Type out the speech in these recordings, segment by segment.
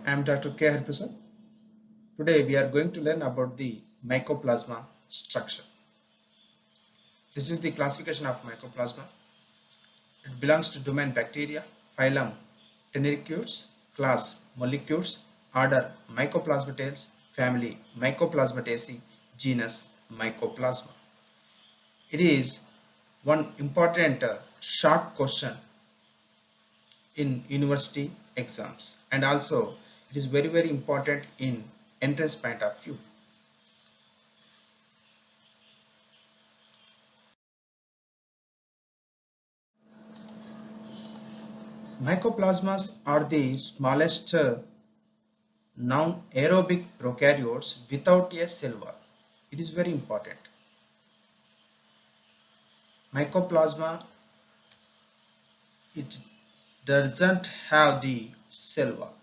I am Dr. K. Prasad. Today we are going to learn about the Mycoplasma structure. This is the classification of Mycoplasma. It belongs to domain Bacteria, phylum Tenericutes, class Mollicutes, order Mycoplasmataceae, family Mycoplasmataceae, genus Mycoplasma. It is one important short question in university exams, and also it is very important in entrance point of view. Mycoplasmas are the smallest non-aerobic prokaryotes without a cell wall. It is very important. Mycoplasma, it doesn't have the cell wall.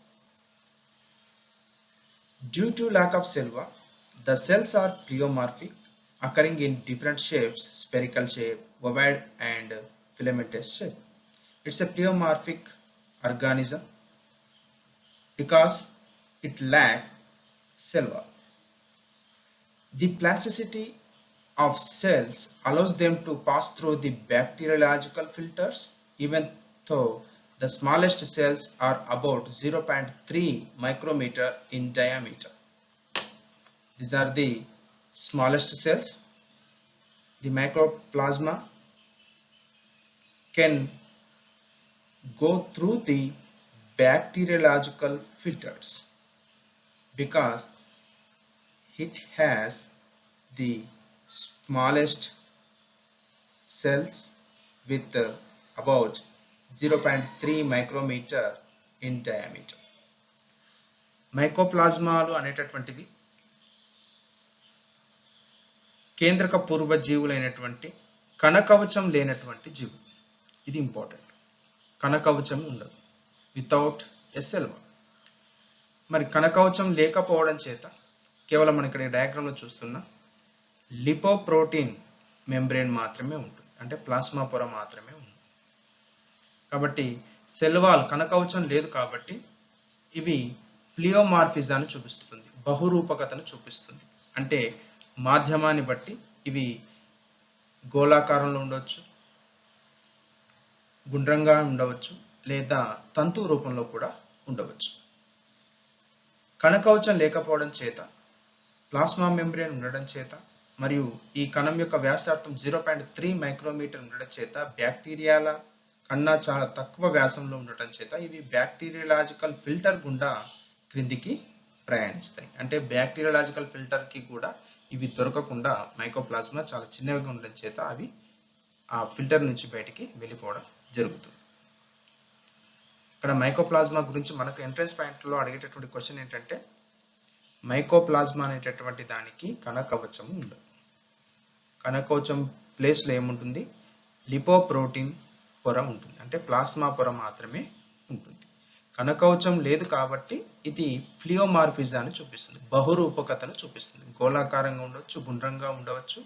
Due to lack of cell wall, the cells are pleomorphic, occurring in different shapes: spherical shape, ovoid, and filamentous shape. It's a pleomorphic organism because it lacks cell wall. The plasticity of cells allows them to pass through the bacteriological filters, even though the smallest cells are about 0.3 micrometer in diameter. These are the smallest cells. The mycoplasma can go through the bacteriological filters because it has the smallest cells with about 0.3 micrometer in diameter. మైకోప్లాజ్మాలు అనేటటువంటివి కేంద్రక పూర్వ జీవులైనటువంటి కణకవచం లేనటువంటి జీవులు. ఇది important. కణకవచం ఉండదు, without SL. మరి కణకవచం లేకపోవడం చేత కేవలం మనం ఇక్కడ డయాగ్రామ్లో చూస్తున్న లిపోప్రోటీన్ మెంబ్రేన్ మాత్రమే ఉంటుంది, అంటే ప్లాస్మా పొర మాత్రమే ఉంది. కాబట్టి సెల్ వాల్ కణకవచం లేదు కాబట్టి ఇవి ప్లియోమార్ఫిజాన్ని చూపిస్తుంది, బహురూపకతను చూపిస్తుంది. అంటే మాధ్యమాన్ని బట్టి ఇవి గోళాకారంలో ఉండవచ్చు, గుండ్రంగా ఉండవచ్చు, లేదా తంతు రూపంలో కూడా ఉండవచ్చు. కణకవచం లేకపోవడం చేత, ప్లాస్మా మెంబ్రేన్ ఉండడం చేత, మరియు ఈ కణం యొక్క వ్యాసార్థం 0.3 మైక్రోమీటర్ ఉండడం చేత, బ్యాక్టీరియాల కన్నా చాలా తక్కువ వ్యాసంలో ఉండటం చేత ఇవి బ్యాక్టీరియాలజికల్ ఫిల్టర్ గుండా క్రిందికి ప్రయాణిస్తాయి. అంటే బ్యాక్టీరియాలజికల్ ఫిల్టర్కి కూడా ఇవి దొరకకుండా మైకోప్లాస్మా చాలా చిన్నవిగా ఉండడం చేత అవి ఆ ఫిల్టర్ నుంచి బయటికి వెళ్ళిపోవడం జరుగుతుంది. ఇక్కడ మైకోప్లాస్మా గురించి మనకు ఎంట్రన్స్ పాయింట్లో అడిగేటటువంటి క్వశ్చన్ ఏంటంటే, మైకోప్లాస్మా అనేటటువంటి దానికి కణకవచం ఉండదు. కణకవచం ప్లేస్లో ఏముంటుంది? లిపోప్రోటీన్ పొర ఉంటుంది, అంటే ప్లాస్మా పొర మాత్రమే ఉంటుంది. కణకవచం లేదు కాబట్టి ఇది ప్లియోమార్ఫిజాన్ని చూపిస్తుంది, బహురూపకతను చూపిస్తుంది. గోళాకారంగా ఉండవచ్చు, గుండ్రంగా ఉండవచ్చు,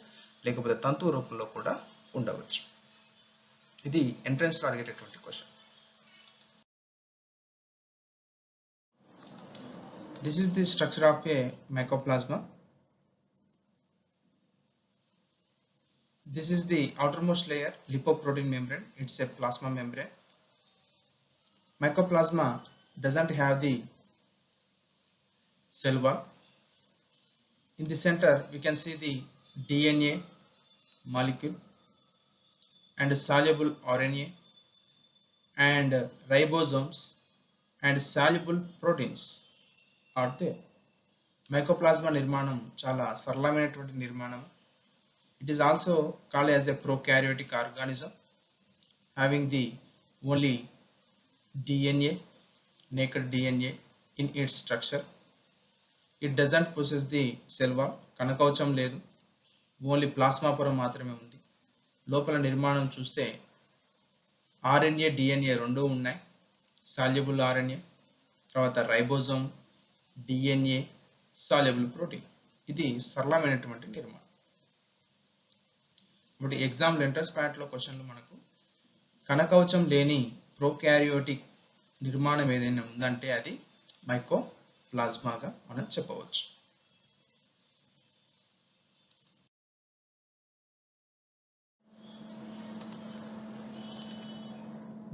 లేకపోతే తంతు రూపంలో కూడా ఉండవచ్చు. ఇది ఎంట్రన్స్లో అడిగేటటువంటి question. This is the structure of a mycoplasma. This is the outermost layer, lipoprotein membrane. It's a plasma membrane. Mycoplasma doesn't have the cell wall. In the center, you can see the DNA molecule and soluble RNA and ribosomes and soluble proteins are there. Mycoplasma నిర్మాణం చాలా సరళమైనటువంటి నిర్మాణం. It is also called as a prokaryotic organism, having the only DNA, naked DNA in its structure. It doesn't possess the cell wall. కణకవచం లేదు, only plasma పొర మాత్రమే ఉంది. లోపల నిర్మాణం చూస్తే ఆర్ఎన్ఏ, డిఎన్ఏ రెండూ ఉన్నాయి. సాల్యుబుల్ ఆర్ఎన్ఏ, తర్వాత రైబోజోమ్, డిఎన్ఏ, సాల్యుబుల్ ప్రోటీన్. ఇది సరళమైనటువంటి నిర్మాణం. ఇప్పుడు ఎగ్జామ్లో ఎంట్రన్స్ పాయింట్లో క్వశ్చన్లు మనకు కణకవచం లేని ప్రోకారియోటిక్ నిర్మాణం ఏదైనా ఉందంటే అది మైకోప్లాస్మాగా మనం చెప్పవచ్చు.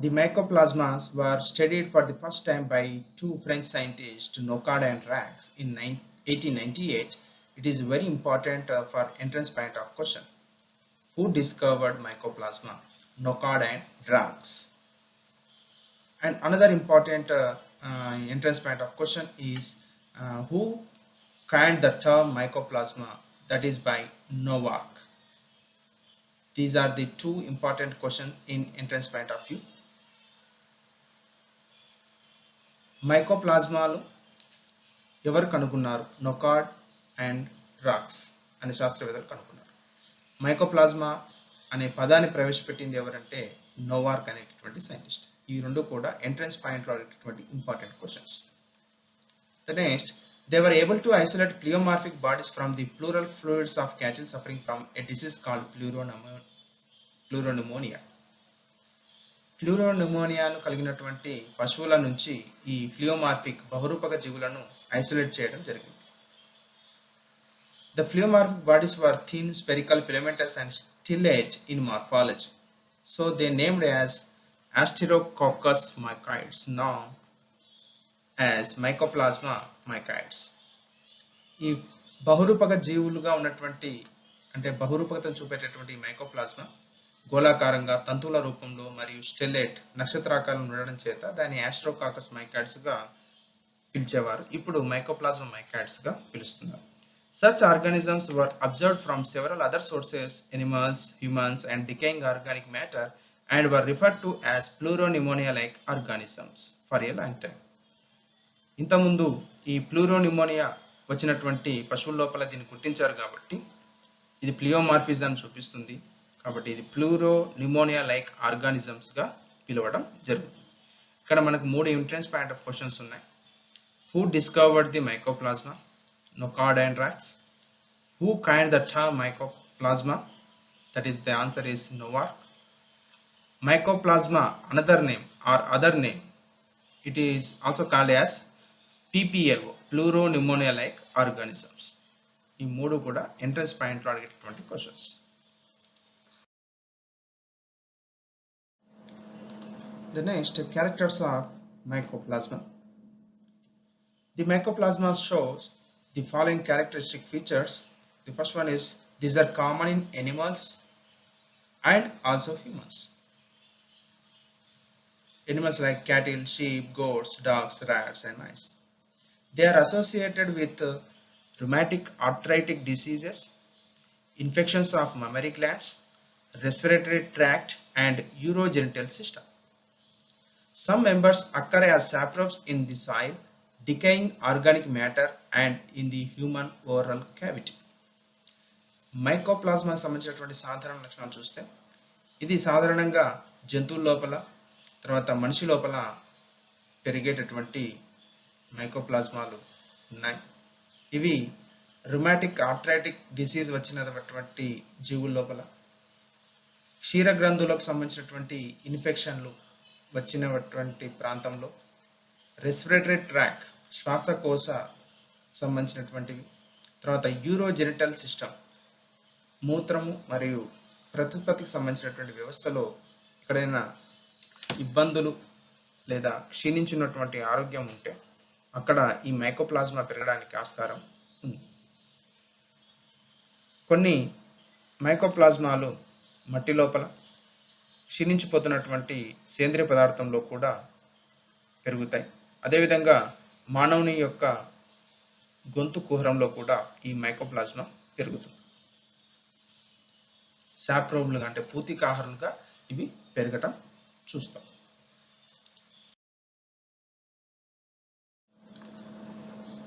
The mycoplasmas were studied for the first time by two French scientists, Nocard and Rax, in 1898. It is very important for entrance point of question. Who discovered mycoplasma? Nocard and Rax. And another important entrance point of question is who coined the term mycoplasma? That is by Novak. These are the two important questions in entrance point of view. మైకోప్లాస్మాలు ఎవరు కనుగొన్నారు? నొకార్డ్ and racks అనే శాస్త్రవేత్తలు కనుగొన్నారు. Mycoplasma అనే పదాన్ని ప్రవేశపెట్టింది ఎవరంటే నోవార్క్ అనేటటువంటి సైంటిస్ట్. ఈ రెండు కూడా ఎంట్రన్స్ పాయింట్లో అడిగేటటువంటి important questions. The next, they were able to isolate pleomorphic bodies from the pleural fluids of cattle suffering from a disease called pleuropneumonia. ప్లూరోన్యూమోనియాను కలిగినటువంటి పశువుల నుంచి ఈ ప్లియోమార్ఫిక్ బహురూపక జీవులను ఐసోలేట్ చేయడం జరిగింది. The pleomorphic bodies were thin, spherical, filamentous and still-edged in morphology. So they named as Asterococcus mycoides, now as Mycoplasma mycoids. ఈ బహురూపక జీవులుగా ఉన్నటువంటి అంటే బహురూపకతను చూపేటటువంటి మైకోప్లాస్మా గోళాకారంగా తంతువుల రూపంలో మరియు స్టెల్లేట్ నక్షత్రాకారం ఉండడం చేత దాన్ని ఆస్ట్రోకాకస్ మైకాయిడ్స్గా పిలిచేవారు. ఇప్పుడు మైకోప్లాస్మా మైకాయిడ్స్గా పిలుస్తున్నారు. Such organisms were observed from several other sources, animals, humans, and decaying organic matter, and were referred to as pleuropneumonia-like organisms for a long time. ఇంతకుముందు ఈ ప్లూరోన్యూమోనియా వచ్చినటువంటి పశువుల లోపల దీన్ని గుర్తించారు కాబట్టి ఇది ప్లియోమార్ఫిజం చూపిస్తుంది. కాబట్టి ఇది ప్లూరోన్యూమోనియా లైక్ ఆర్గానిజమ్స్గా పిలవడం జరుగుతుంది. ఇక్కడ మనకు 3 ఎంట్రన్స్ పాయింట్ ఆఫ్ క్వశ్చన్స్ ఉన్నాయి. Who discovered the mycoplasma? Nocard and Rax. Who coined the term mycoplasma? That is, the answer is Novak. Mycoplasma, another name or other name, it is also called as PPLO, pleuropneumonia-like organisms. ఈ మూడు కూడా entrance పాయింట్లో అడిగేటటువంటి questions. The next, characters of mycoplasma. The mycoplasma shows the following characteristic features. The first one is these are common in animals and also humans. Animals like cattle, sheep, goats, dogs, rats, and mice. They are associated with rheumatic arthritic diseases, infections of mammary glands, respiratory tract, and urogenital system. Some members occur as saprobes in the soil, decaying organic matter, and in the human oral cavity. మైకోప్లాస్మాకి సంబంధించినటువంటి సాధారణ లక్షణాలు చూస్తే ఇది సాధారణంగా జంతువుల లోపల తర్వాత మనిషి లోపల పెరిగేటటువంటి మైకోప్లాస్మాలు ఉన్నాయి. ఇవి రుమాటిక్ ఆర్థరైటిక్ డిసీజ్ వచ్చినటువంటి జీవుల లోపల క్షీరగ్రంథులకు సంబంధించినటువంటి ఇన్ఫెక్షన్లు వచ్చినటువంటి ప్రాంతంలో రెస్పిరేటరీ ట్రాక్ శ్వాసకోశ సంబంధించినటువంటివి, తర్వాత యూరోజెనిటల్ సిస్టమ్ మూత్రము మరియు ప్రత్యుత్పత్తికి సంబంధించినటువంటి వ్యవస్థలో ఎక్కడైనా ఇబ్బందులు లేదా క్షీణించినటువంటి ఆరోగ్యం ఉంటే అక్కడ ఈ మైకోప్లాస్మా పెరగడానికి ఆస్కారం ఉంది. కొన్ని మైకోప్లాస్మాలు మట్టి లోపల క్షీణించిపోతున్నటువంటి సేంద్రియ పదార్థంలో కూడా పెరుగుతాయి. అదేవిధంగా మానవుని యొక్క గొంతు కుహరంలో కూడా ఈ మైకోప్లాస్మా పెరుగుతుంది. సాప్రోబ్లుగా అంటే పూతికాహారులుగా ఇవి పెరగటం చూస్తాం.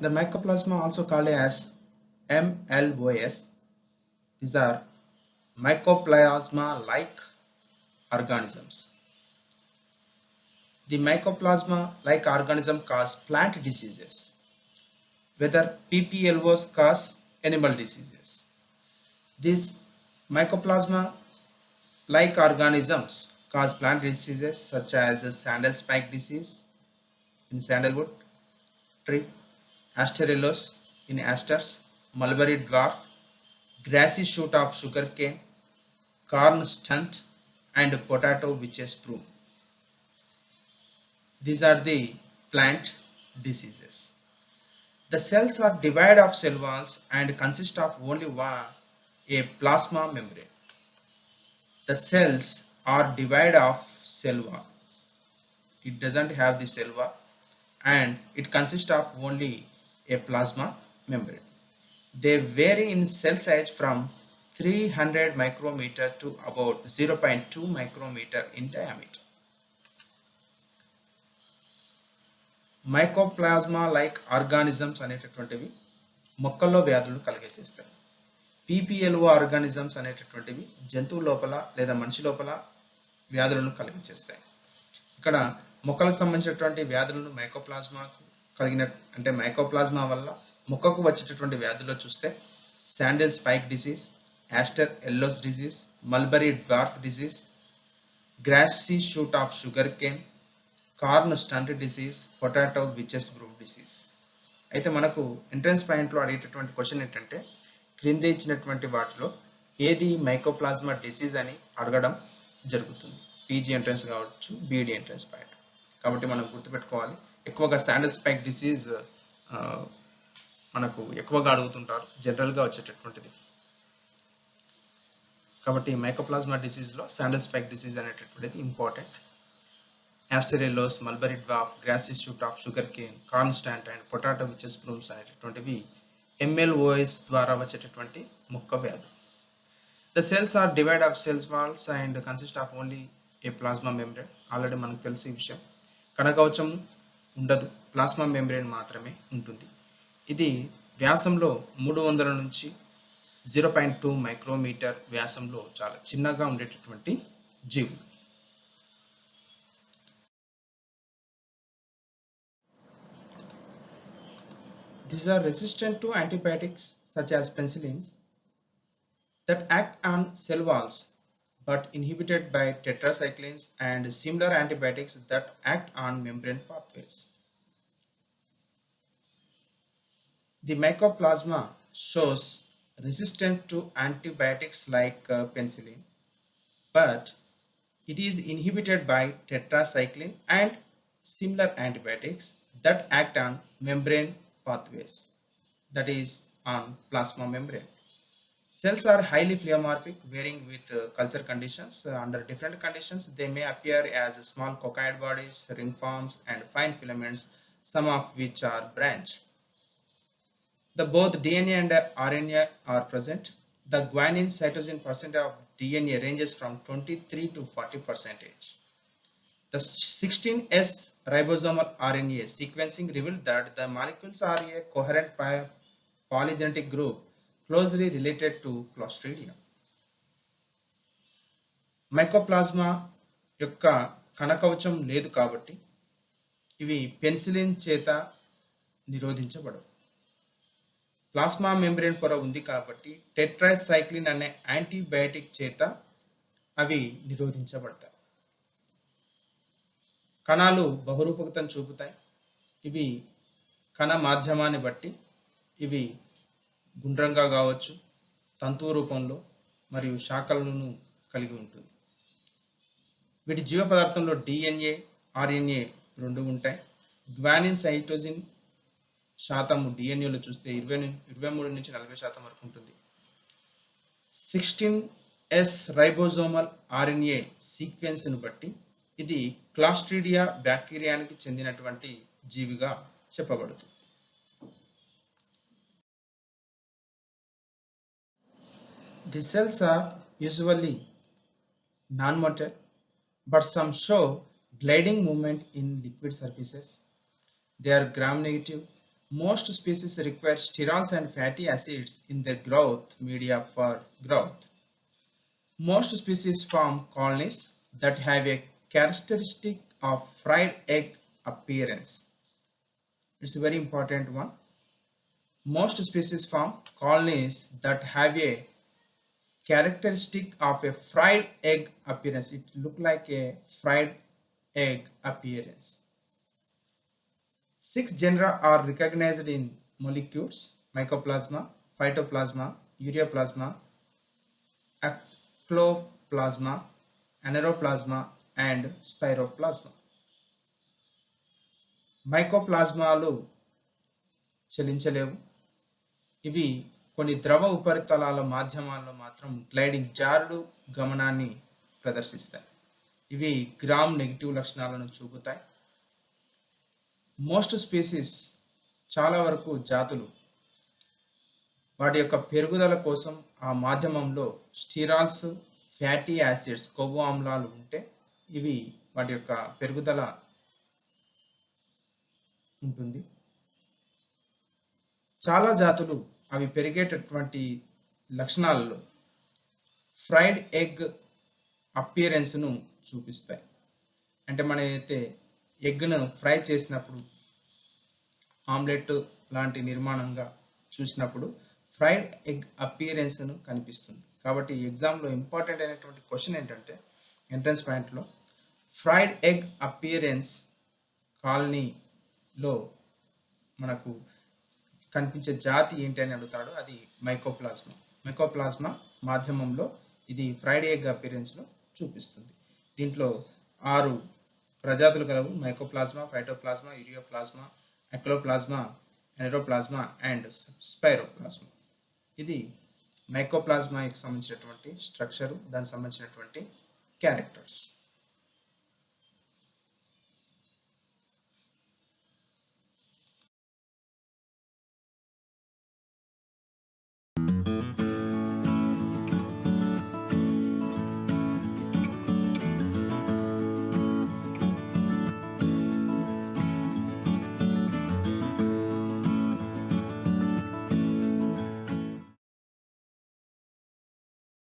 The mycoplasma, also called as MLOS, these are mycoplasma-like organisms. The mycoplasma-like organism cause plant diseases, whether PPLOs cause animal diseases. These mycoplasma-like organisms cause plant diseases such as sandal spike disease in sandalwood, tree, asterellus in asters, mulberry dwarf, grassy shoot of sugarcane, corn stunt, and potato witch's broom. These are the plant diseases. The cells are divided of cell walls and consist of only one, a plasma membrane. The cells are divided of cell wall. It doesn't have the cell wall and it consists of only a plasma membrane. They vary in cell size from 300 micrometer to about 0.2 micrometer in diameter. Mycoplasma like organisms అనేటటువంటివి మొక్కల్లో వ్యాధులను కలిగజేస్తాయి. పీపీఎల్ఓ organisms అనేటటువంటివి జంతువు లోపల లేదా మనిషి లోపల వ్యాధులను కలిగజేస్తాయి. ఇక్కడ మొక్కలకు సంబంధించినటువంటి వ్యాధులను మైకోప్లాస్మా కలిగిన అంటే మైకోప్లాస్మా వల్ల మొక్కకు వచ్చేటటువంటి వ్యాధుల్లో చూస్తే sandal spike disease, aster yellows disease, mulberry dwarf disease, grassy shoot of sugar cane, corn stunt disease, potato witches broom disease. అయితే మనకు ఎంట్రన్స్ పాయింట్లో అడిగేటటువంటి క్వశ్చన్ ఏంటంటే క్రింద ఇచ్చినటువంటి వాటిలో ఏది మైకోప్లాస్మా డిసీజ్ అని అడగడం జరుగుతుంది. పీజీ ఎంట్రన్స్ కావచ్చు, బీఈడి ఎంట్రన్స్ పాయింట్. కాబట్టి మనం గుర్తుపెట్టుకోవాలి, ఎక్కువగా శాండిల్ స్పైక్ డిసీజ్ మనకు ఎక్కువగా అడుగుతుంటారు, జనరల్గా వచ్చేటటువంటిది. కాబట్టి మైకోప్లాస్మా డిసీజ్లో శాండిల్ స్పైక్ డిసీజ్ అనేటటువంటిది important. Aster yellows, mulberry dwarf, grassy shoot of sugar cane, corn stunt and potato witches brooms అనేటటువంటివి ఎంఎల్ఓఎస్ ద్వారా వచ్చేటటువంటి మొక్క వ్యాధులు. The cells are devoid of cells walls and consist of only a plasma membrane. Already మనకు తెలిసి ఈ విషయం. కణకవచం ఉండదు, ప్లాస్మా మెంబ్రేన్ మాత్రమే ఉంటుంది. ఇది వ్యాసంలో 300 నుంచి 0.2 మైక్రోమీటర్ వ్యాసంలో చాలా చిన్నగా ఉండేటటువంటి జీవులు. These are resistant to antibiotics such as penicillins that act on cell walls but inhibited by tetracyclines and similar antibiotics that act on membrane pathways. The mycoplasma shows resistance to antibiotics like penicillin, but it is inhibited by tetracycline and similar antibiotics that act on membrane pathways, that is on plasma membrane. Cells are highly pleomorphic, varying with culture conditions. Under different conditions, they may appear as small coccoid bodies, ring forms, and fine filaments, some of which are branched. Both DNA and RNA are present. The guanine cytosine percent of DNA ranges from 23 to 40%. The 16S ribosomal RNA sequencing revealed that the molecules are a coherent polygenetic group closely related to Clostridium. Mycoplasma యొక్క కణకవచం లేదు కాబట్టి ఇవి penicillin చేత నిరోధించబడవు. Plasma membrane పొర ఉంది కాబట్టి tetracycline అనే antibiotic చేత అవి నిరోధించబడతాయి. కణాలు బహురూపకతను చూపుతాయి. ఇవి కణ మాధ్యమాన్ని బట్టి ఇవి గుండ్రంగా కావచ్చు, తంతువు రూపంలో మరియు శాఖలను కలిగి ఉంటుంది. వీటి జీవ పదార్థంలో డిఎన్ఏ, ఆర్ఎన్ఏ రెండు ఉంటాయి. గ్వానిన్ సైటోజిన్ శాతము డిఎన్ఏలో చూస్తే 23 నుంచి 40% వరకు ఉంటుంది. 16S రైబోజోమల్ ఆర్ఎన్ఏ సీక్వెన్స్ను బట్టి ఇది క్లాస్ట్రీడియా బ్యాక్టీరియానికి చెందినటువంటి జీవిగా చెప్పబడుతుంది. The cells are usually non-motile, but some show gliding movement in liquid surfaces. They are gram-negative. Most species require sterols and fatty acids in their growth media for growth. Most species form colonies that have a characteristic of fried egg appearance. It's a very important one. Most species form colonies that have a characteristic of a fried egg appearance. It look like a fried egg appearance. 6 genera are recognized in molecules: Mycoplasma, Phytoplasma, Ureaplasma, Achloplasma, Anaeroplasma, and Spiroplasma. మైకోప్లాజ్మాలు చలించలేవు. ఇవి కొన్ని ద్రవ ఉపరితలాల మాధ్యమాల్లో మాత్రం gliding జారుడు గమనాన్ని ప్రదర్శిస్తాయి. ఇవి gram negative లక్షణాలను చూపుతాయి. మోస్ట్ స్పీసీస్, చాలా వరకు జాతులు, వాటి యొక్క పెరుగుదల కోసం ఆ మాధ్యమంలో స్టిరాల్స్, ఫ్యాటీ యాసిడ్స్, కొవ్వు ఆమ్లాలు ఉంటే ఇవి వాటి యొక్క పెరుగుదల ఉంటుంది. చాలా జాతులు అవి పెరిగేటటువంటి లక్షణాలలో ఫ్రైడ్ ఎగ్ అపియరెన్స్ను చూపిస్తాయి. అంటే మనం అయితే ఎగ్ను ఫ్రై చేసినప్పుడు ఆమ్లెట్ లాంటి నిర్మాణంగా చూసినప్పుడు ఫ్రైడ్ ఎగ్ అపియరెన్స్ను కనిపిస్తుంది. కాబట్టి ఎగ్జామ్లో ఇంపార్టెంట్ అయినటువంటి క్వశ్చన్ ఏంటంటే ఎంట్రన్స్ పాయింట్లో ఫ్రైడ్ ఎగ్ అపియరెన్స్ కాలనీలో మనకు కనిపించే జాతి ఏంటి అని అడుగుతాడు. అది మైకోప్లాస్మా. మైకోప్లాస్మా మాధ్యమంలో ఇది ఫ్రైడ్ ఎగ్ అపియరెన్స్లో చూపిస్తుంది. దీంట్లో 6 ప్రజాతులు కలవు: మైకోప్లాస్మా, ఫైటోప్లాస్మా, యూరియోప్లాస్మా, అక్లోప్లాస్మా, ఎనరోప్లాస్మా అండ్ స్పైరోప్లాస్మా. ఇది మైకోప్లాస్మాకి సంబంధించినటువంటి స్ట్రక్చరు, దానికి సంబంధించినటువంటి క్యారెక్టర్స్.